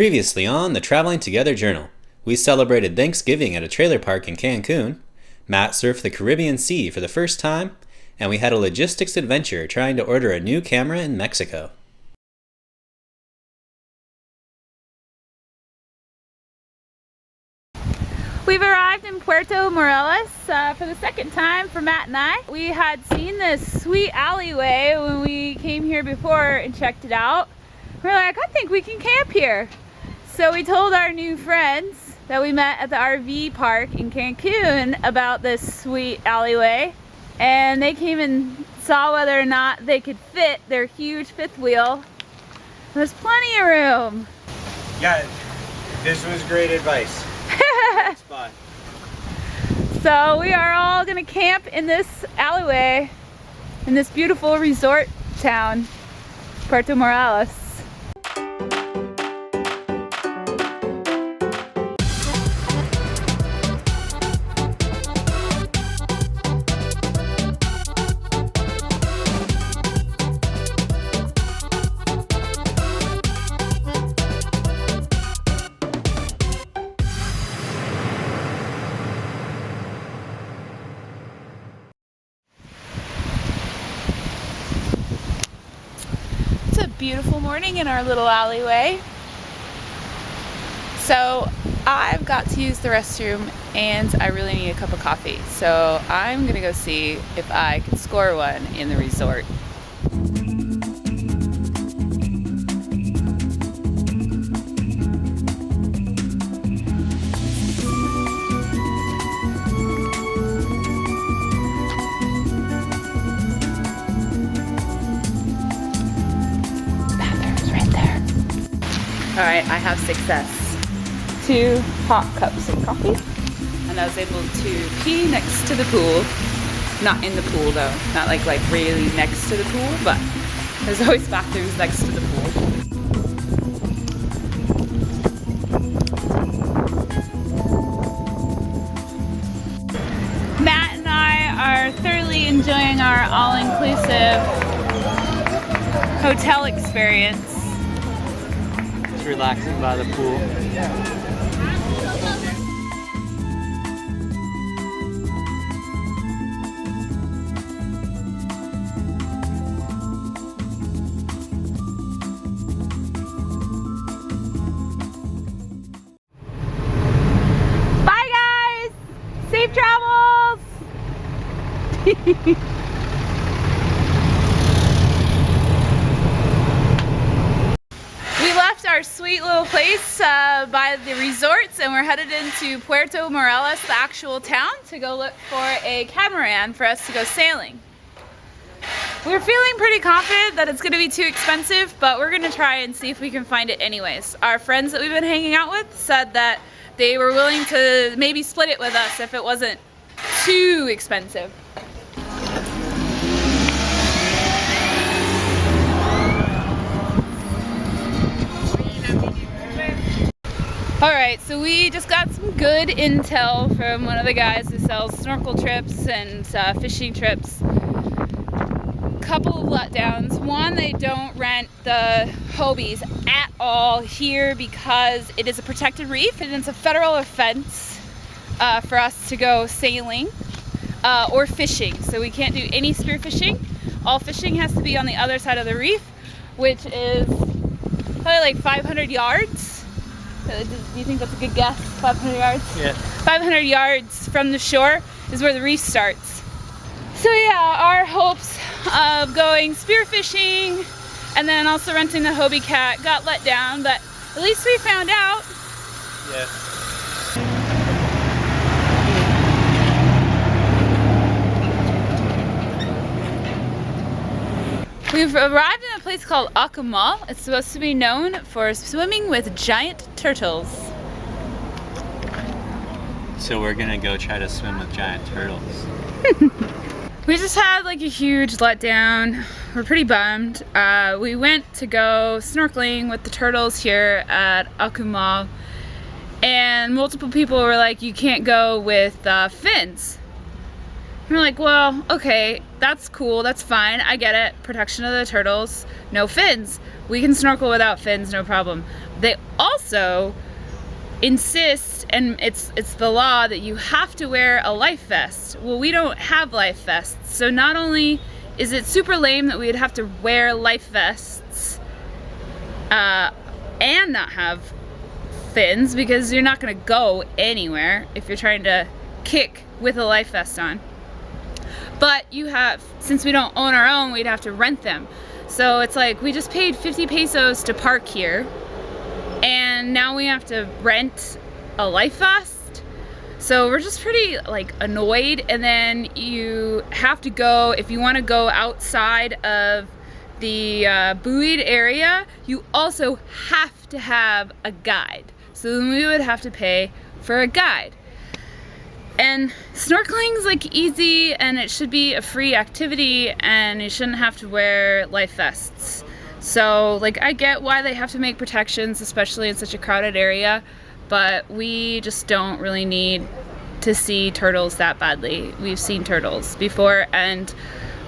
Previously on the Traveling Together Journal, we celebrated Thanksgiving at a trailer park in Cancun, Matt surfed the Caribbean Sea for the first time, and we had a logistics adventure trying to order a new camera in Mexico. We've arrived in Puerto Morelos for the second time for Matt and I. We had seen this sweet alleyway when we came here before and checked it out. We're like, I think we can camp here. So we told our new friends that we met at the RV park in Cancun about this sweet alleyway. And they came and saw whether or not they could fit their huge fifth wheel. There's plenty of room. Yeah, this was great advice. Spot. So we are all gonna camp in this alleyway in this beautiful resort town, Puerto Morelos. Beautiful morning in our little alleyway. So I've got to use the restroom and I really need a cup of coffee. So I'm gonna go see if I can score one in the resort. Alright, I have success. 2 hot cups of coffee. And I was able to pee next to the pool. Not in the pool though. Not like really next to the pool, but there's always bathrooms next to the pool. Matt and I are thoroughly enjoying our all-inclusive hotel experience. Relaxing by the pool. Bye guys! Safe travels! Our sweet little place by the resorts, and we're headed into Puerto Morelos, the actual town, to go look for a catamaran for us to go sailing. We're feeling pretty confident that it's going to be too expensive, but we're going to try and see if we can find it anyways. Our friends that we've been hanging out with said that they were willing to maybe split it with us if it wasn't too expensive. Alright, so we just got some good intel from one of the guys who sells snorkel trips and fishing trips. Couple of letdowns. One, they don't rent the Hobies at all here because it is a protected reef and it's a federal offense for us to go sailing or fishing. So we can't do any spear fishing. All fishing has to be on the other side of the reef, which is probably like 500 yards. Do you think that's a good guess? 500 yards? Yeah. 500 yards from the shore is where the reef starts. So yeah, our hopes of going spearfishing and then also renting the Hobie Cat got let down, but at least we found out. Yeah. We've arrived in a place called Akumal. It's supposed to be known for swimming with giant turtles. So we're gonna go try to swim with giant turtles. We just had like a huge letdown. We're pretty bummed. We went to go snorkeling with the turtles here at Akumal, and multiple people were like, you can't go with fins. We're like, well, okay, that's cool, that's fine, I get it. Protection of the turtles, no fins. We can snorkel without fins, no problem. They also insist, and it's the law, that you have to wear a life vest. Well, we don't have life vests, so not only is it super lame that we'd have to wear life vests and not have fins, because you're not gonna go anywhere if you're trying to kick with a life vest on. But you have, since we don't own our own, we'd have to rent them. So it's like, we just paid 50 pesos to park here, and now we have to rent a life vest. So we're just pretty like annoyed. And then you have to go, if you want to go outside of the buoyed area, you also have to have a guide. So then we would have to pay for a guide. And snorkeling's like easy, and it should be a free activity, and you shouldn't have to wear life vests. So like, I get why they have to make protections, especially in such a crowded area, but we just don't really need to see turtles that badly. We've seen turtles before, and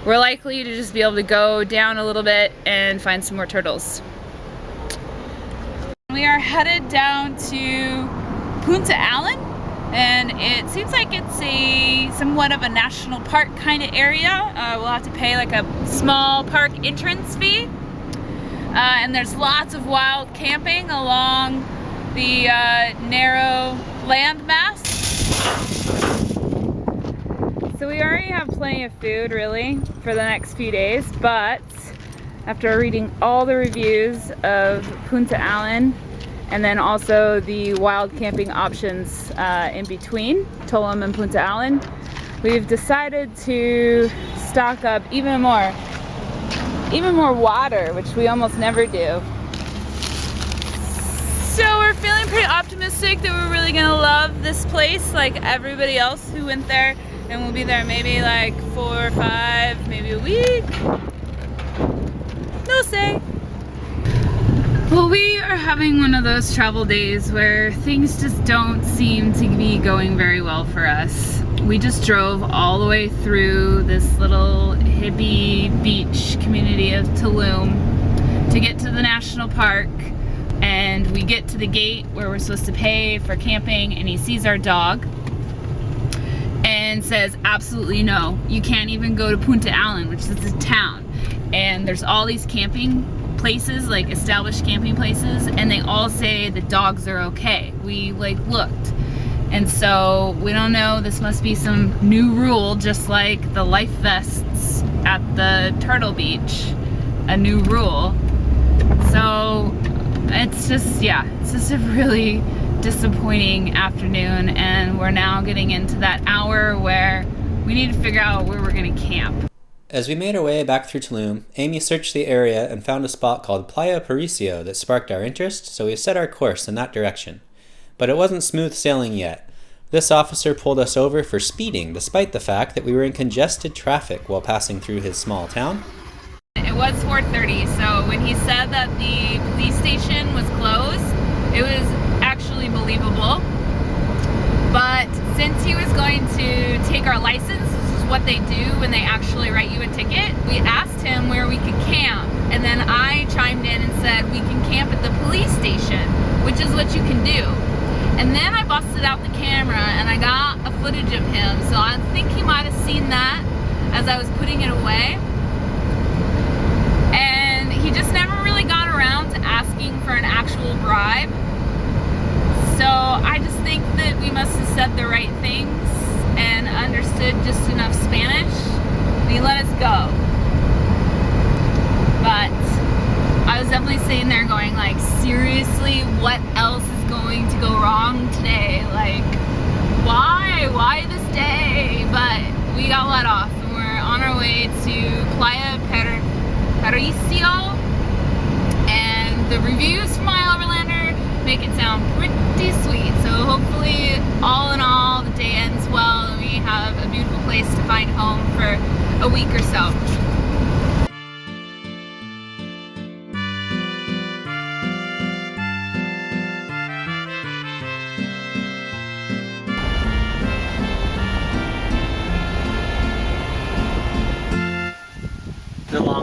we're likely to just be able to go down a little bit and find some more turtles. We are headed down to Punta Allen, and it seems like it's somewhat of a national park kind of area. We'll have to pay like a small park entrance fee. And there's lots of wild camping along the narrow landmass. So we already have plenty of food, really, for the next few days, but after reading all the reviews of Punta Allen, and then also the wild camping options in between Tulum and Punta Allen, we've decided to stock up even more water, which we almost never do. So we're feeling pretty optimistic that we're really gonna love this place like everybody else who went there, and we'll be there maybe like 4 or 5, maybe a week. No say. Well, we are having one of those travel days where things just don't seem to be going very well for us. We just drove all the way through this little hippie beach community of Tulum to get to the national park, and we get to the gate where we're supposed to pay for camping, and he sees our dog and says, absolutely no, you can't even go to Punta Allen, which is a town, and there's all these camping places, like established camping places, and they all say the dogs are okay. We like looked, and so we don't know, this must be some new rule, just like the life vests at the Turtle Beach, a new rule. So it's just, yeah, it's just a really disappointing afternoon, and we're now getting into that hour where we need to figure out where we're gonna camp. As we made our way back through Tulum, Amy searched the area and found a spot called Playa Paricio that sparked our interest, so we set our course in that direction. But it wasn't smooth sailing yet. This officer pulled us over for speeding, despite the fact that we were in congested traffic while passing through his small town. It was 4:30, so when he said that the police station was closed, it was actually believable. But since he was going to take our license, which is what they do when they actually write you a ticket, we asked him where we could camp, and then I chimed in and said we can camp at the police station, which is what you can do. And then I busted out the camera and I got a footage of him, so I think he might have seen that as I was putting it away. And he just never really got around to asking for an actual bribe. So I just think that we must have said the right things and understood just enough Spanish. He let us go. But I was definitely sitting there going like, seriously, what else is going to go wrong today? Like, why this day? But we got let off, and we're on our way to Playa Paricio, and the reviews from my Overlander make it sound pretty sweet. So hopefully, all in all, the day ends well and we have a beautiful place to find home for a week or so.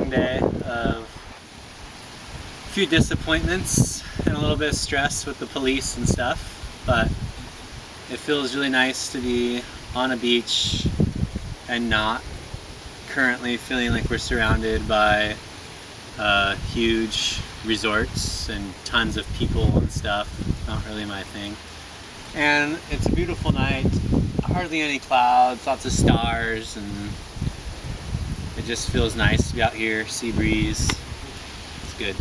long day of a few disappointments and a little bit of stress with the police and stuff, but it feels really nice to be on a beach and not currently feeling like we're surrounded by huge resorts and tons of people and stuff. Not really my thing. And it's a beautiful night, hardly any clouds, lots of stars, and it just feels nice to be out here, sea breeze. It's good.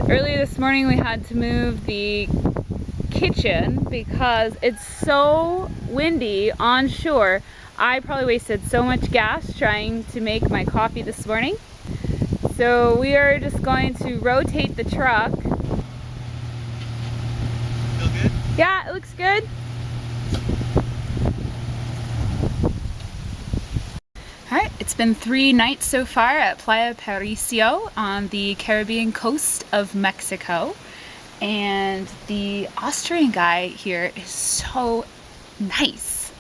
Early this morning we had to move the kitchen because it's so windy on shore. I probably wasted so much gas trying to make my coffee this morning. So we are just going to rotate the truck. Feel good? Yeah, it looks good. Alright, it's been 3 nights so far at Playa Paraiso on the Caribbean coast of Mexico. And the Austrian guy here is so nice.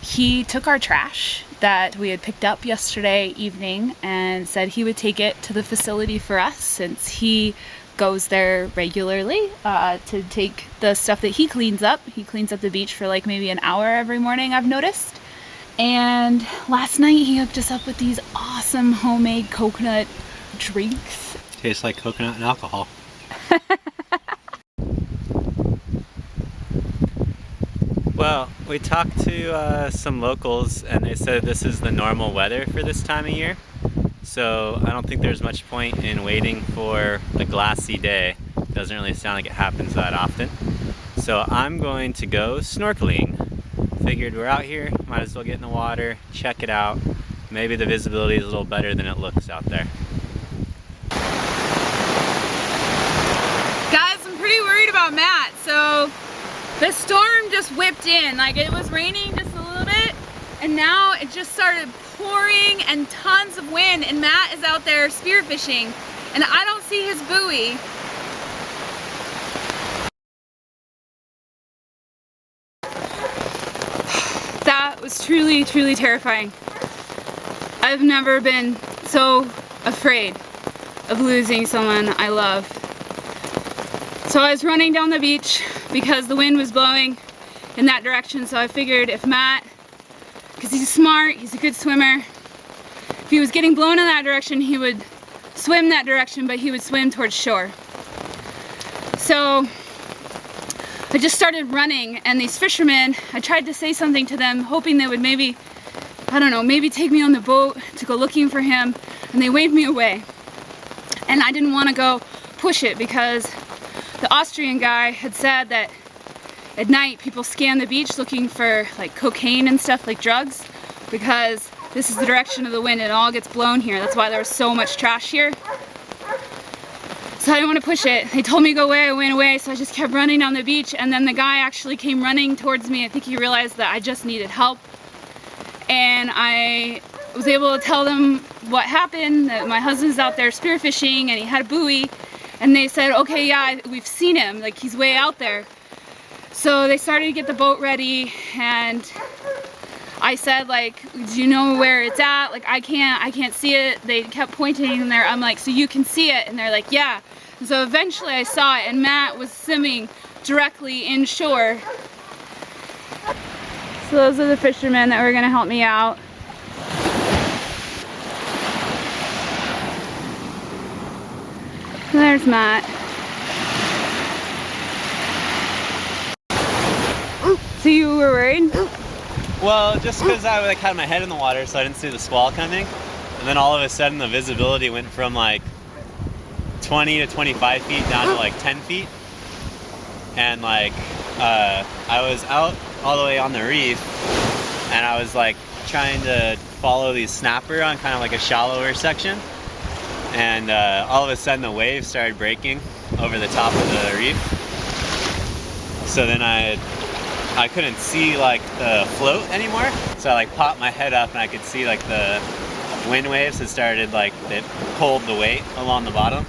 He took our trash that we had picked up yesterday evening and said he would take it to the facility for us since he goes there regularly to take the stuff that he cleans up. He cleans up the beach for like maybe an hour every morning, I've noticed. And last night he hooked us up with these awesome homemade coconut drinks. Tastes like coconut and alcohol. Well, we talked to some locals and they said this is the normal weather for this time of year. So I don't think there's much point in waiting for a glassy day. It doesn't really sound like it happens that often. So I'm going to go snorkeling. Figured we're out here, might as well get in the water, check it out. Maybe the visibility is a little better than it looks out there. Guys, I'm pretty worried about Matt. So the storm just whipped in. Like, it was raining just a little bit and now it just started pouring and tons of wind, and Matt is out there spearfishing and I don't see his buoy. That was truly, truly terrifying. I've never been so afraid of losing someone I love. So I was running down the beach because the wind was blowing in that direction, so I figured if Matt, because he's smart, he's a good swimmer, if he was getting blown in that direction, he would swim that direction, but he would swim towards shore. So I just started running, and these fishermen, I tried to say something to them, hoping they would maybe, I don't know, maybe take me on the boat to go looking for him, and they waved me away. And I didn't want to go push it because the Austrian guy had said that at night people scan the beach looking for like cocaine and stuff, like drugs, because this is the direction of the wind and it all gets blown here. That's why there was so much trash here. So I didn't want to push it. They told me to go away, I went away, so I just kept running down the beach, and then the guy actually came running towards me. I think he realized that I just needed help. And I was able to tell them what happened, that my husband's out there spearfishing and he had a buoy. And they said, okay, yeah, we've seen him, like he's way out there. So they started to get the boat ready, and I said, like, do you know where it's at? Like, I can't see it. They kept pointing in there. I'm like, so you can see it? And they're like, yeah. And so eventually I saw it, and Matt was swimming directly inshore. So those are the fishermen that were gonna help me out. There's Matt. So you were worried? Well, just because I like had my head in the water, so I didn't see the squall coming, and then all of a sudden the visibility went from like 20 to 25 feet down to like 10 feet, and like I was out all the way on the reef, and I was like trying to follow these snapper on kind of like a shallower section, and all of a sudden the waves started breaking over the top of the reef. So then I couldn't see like the float anymore, so I like popped my head up and I could see like the wind waves had started, like it pulled the weight along the bottom,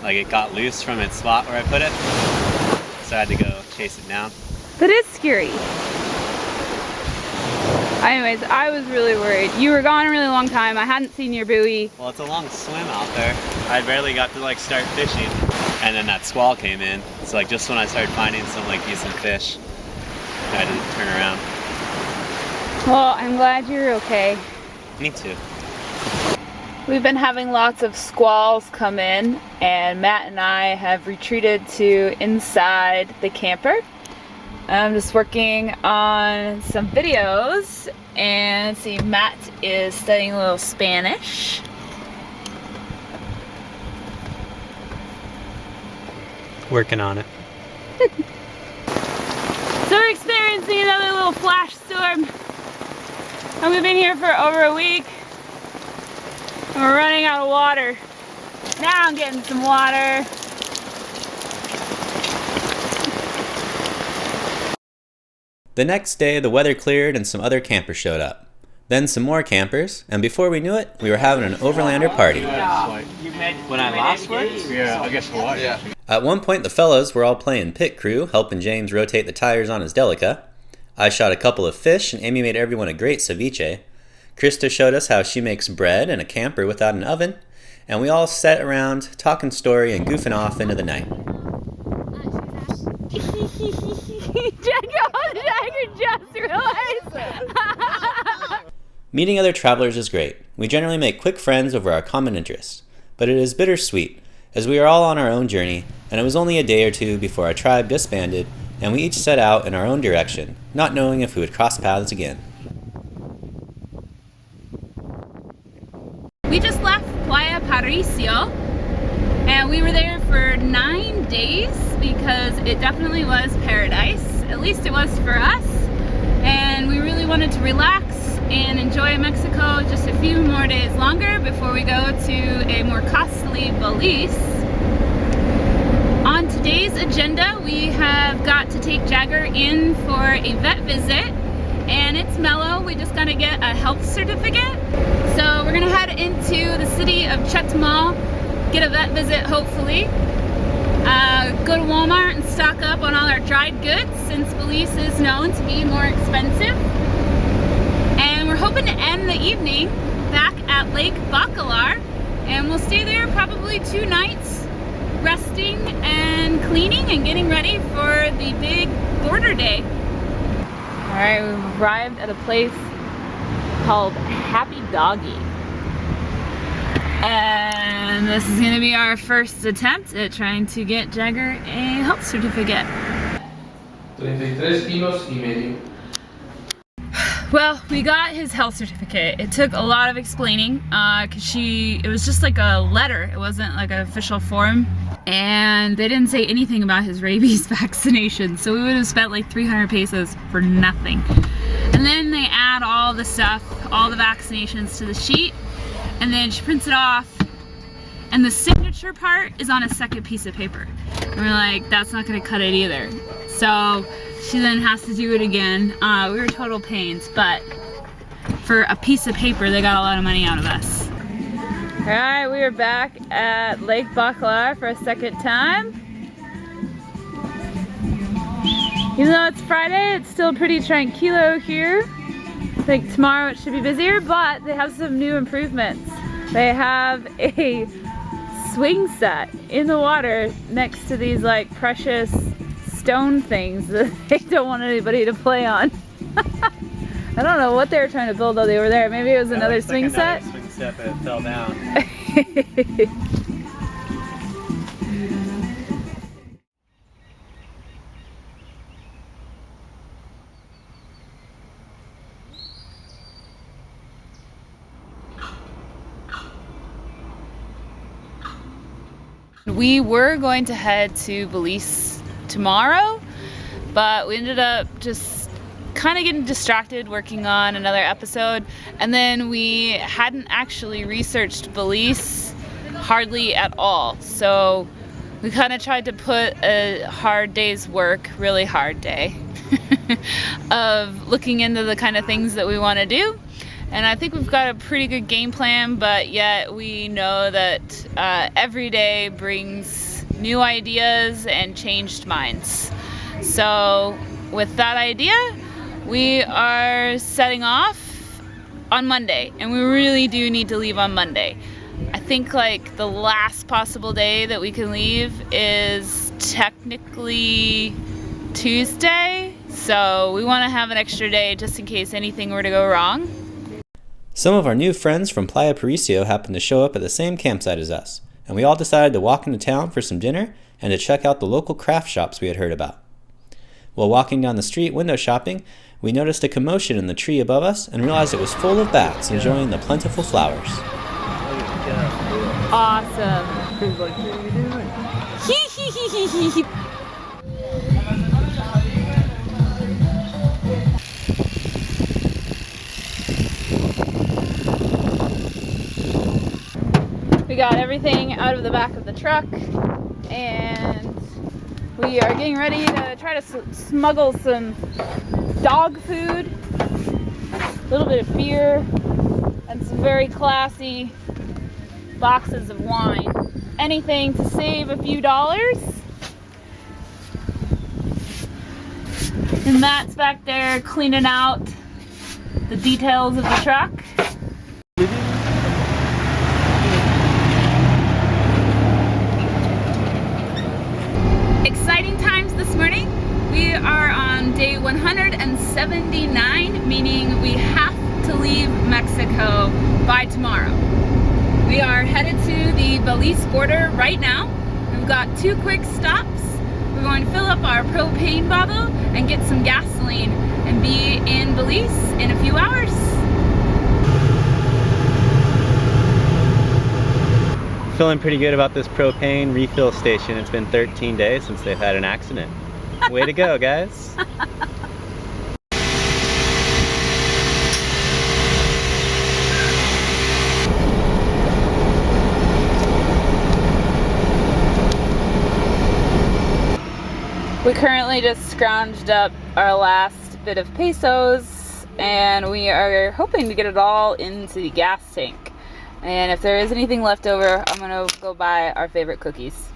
like it got loose from its spot where I put it, so I had to go chase it down. That is scary. Anyways, I was really worried. You were gone a really long time. I hadn't seen your buoy. Well, it's a long swim out there. I barely got to like start fishing, and then that squall came in. It's like just when I started finding some like decent fish, I had to turn around. Well, I'm glad you're okay. Me too. We've been having lots of squalls come in, and Matt and I have retreated to inside the camper. I'm just working on some videos, and see, Matt is studying a little Spanish. Working on it. So we're experiencing another little flash storm. And we've been here for over a week. And we're running out of water. Now I'm getting some water. The next day, the weather cleared and some other campers showed up. Then some more campers, and before we knew it, we were having an overlander party. When I last worked? Yeah, I guess Hawaii. Yeah. At one point, the fellows were all playing pit crew, helping James rotate the tires on his Delica. I shot a couple of fish, and Amy made everyone a great ceviche. Krista showed us how she makes bread in a camper without an oven, and we all sat around talking story and goofing off into the night. Jagger just realized. Meeting other travelers is great. We generally make quick friends over our common interests, but it is bittersweet, as we are all on our own journey, and it was only a day or two before our tribe disbanded, and we each set out in our own direction, not knowing if we would cross paths again. We just left Playa Parisio, and we were there for 9 days because it definitely was paradise. At least it was for us, and we really wanted to relax and enjoy Mexico just a few more days longer before we go to a more costly Belize. On today's agenda, we have got to take Jagger in for a vet visit, and it's mellow. We just got to get a health certificate. So we're gonna head into the city of Chetumal, get a vet visit hopefully, go to Walmart and stock up on all our dried goods since Belize is known to be more expensive. And we're hoping to end the evening back at Lake Bacalar, and we'll stay there probably 2 nights, resting and cleaning and getting ready for the big border day. Alright, we've arrived at a place called Happy Doggy. And this is gonna be our first attempt at trying to get Jagger a health certificate. 33 kilos y medio. Well, we got his health certificate. It took a lot of explaining because it was just like a letter. It wasn't like an official form. And they didn't say anything about his rabies vaccination. So we would have spent like 300 pesos for nothing. And then they add all the stuff, all the vaccinations to the sheet. And then she prints it off. And the signature part is on a second piece of paper. And we're like, that's not gonna cut it either. So she then has to do it again. We were total pains, but for a piece of paper, they got a lot of money out of us. All right, we are back at Lake Bacalar for a second time. Even though it's Friday, it's still pretty tranquilo here. I think tomorrow it should be busier, but they have some new improvements. They have a swing set in the water next to these like precious stone things that they don't want anybody to play on. I don't know what they were trying to build though they were there. Maybe it was another swing set? Swing set that fell down. We were going to head to Belize tomorrow, but we ended up just kind of getting distracted working on another episode, and then we hadn't actually researched Belize hardly at all. So we kind of tried to put a hard day's work, really hard day, of looking into the kind of things that we want to do. And I think we've got a pretty good game plan, but yet we know that every day brings new ideas and changed minds. So with that idea, we are setting off on Monday, and we really do need to leave on Monday. I think like the last possible day that we can leave is technically Tuesday, so we want to have an extra day just in case anything were to go wrong. Some of our new friends from Playa Paricio happened to show up at the same campsite as us, and we all decided to walk into town for some dinner and to check out the local craft shops we had heard about. While walking down the street window shopping, we noticed a commotion in the tree above us and realized it was full of bats enjoying the plentiful flowers. Awesome. He's like, what are you doing? We got everything out of the back of the truck, and we are getting ready to try to smuggle some dog food, a little bit of beer, and some very classy boxes of wine. Anything to save a few dollars. And Matt's back there cleaning out the details of the truck. Exciting times this morning. We are on day 179, meaning we have to leave Mexico by tomorrow. We are headed to the Belize border right now. We've got 2 quick stops. We're going to fill up our propane bottle and get some gasoline and be in Belize in a few hours. Feeling pretty good about this propane refill station. It's been 13 days since they've had an accident. Way to go, guys. We currently just scrounged up our last bit of pesos, and we are hoping to get it all into the gas tank. And if there is anything left over, I'm gonna go buy our favorite cookies.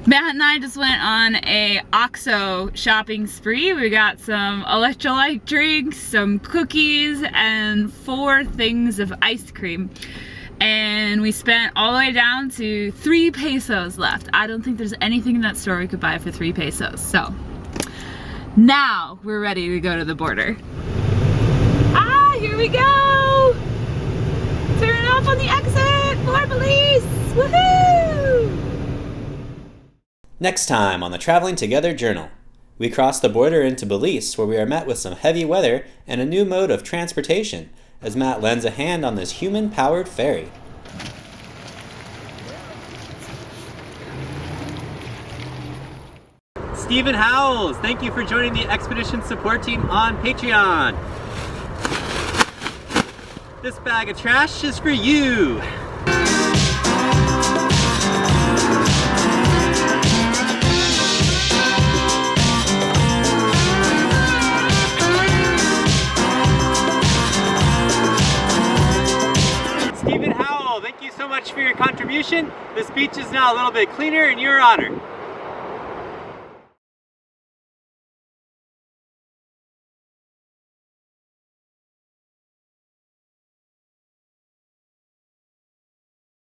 Matt and I just went on a OXXO shopping spree. We got some electrolyte drinks, some cookies, and 4 things of ice cream. And we spent all the way down to 3 pesos left. I don't think there's anything in that store we could buy for 3 pesos. So now we're ready to go to the border. Ah, here we go! Turn off on the exit for Belize! Woohoo! Next time on the Traveling Together Journal, we cross the border into Belize, where we are met with some heavy weather and a new mode of transportation as Matt lends a hand on this human-powered ferry. Stephen Howells, thank you for joining the expedition support team on Patreon. This bag of trash is for you. Stephen Howell, thank you so much for your contribution. This beach is now a little bit cleaner in your honor.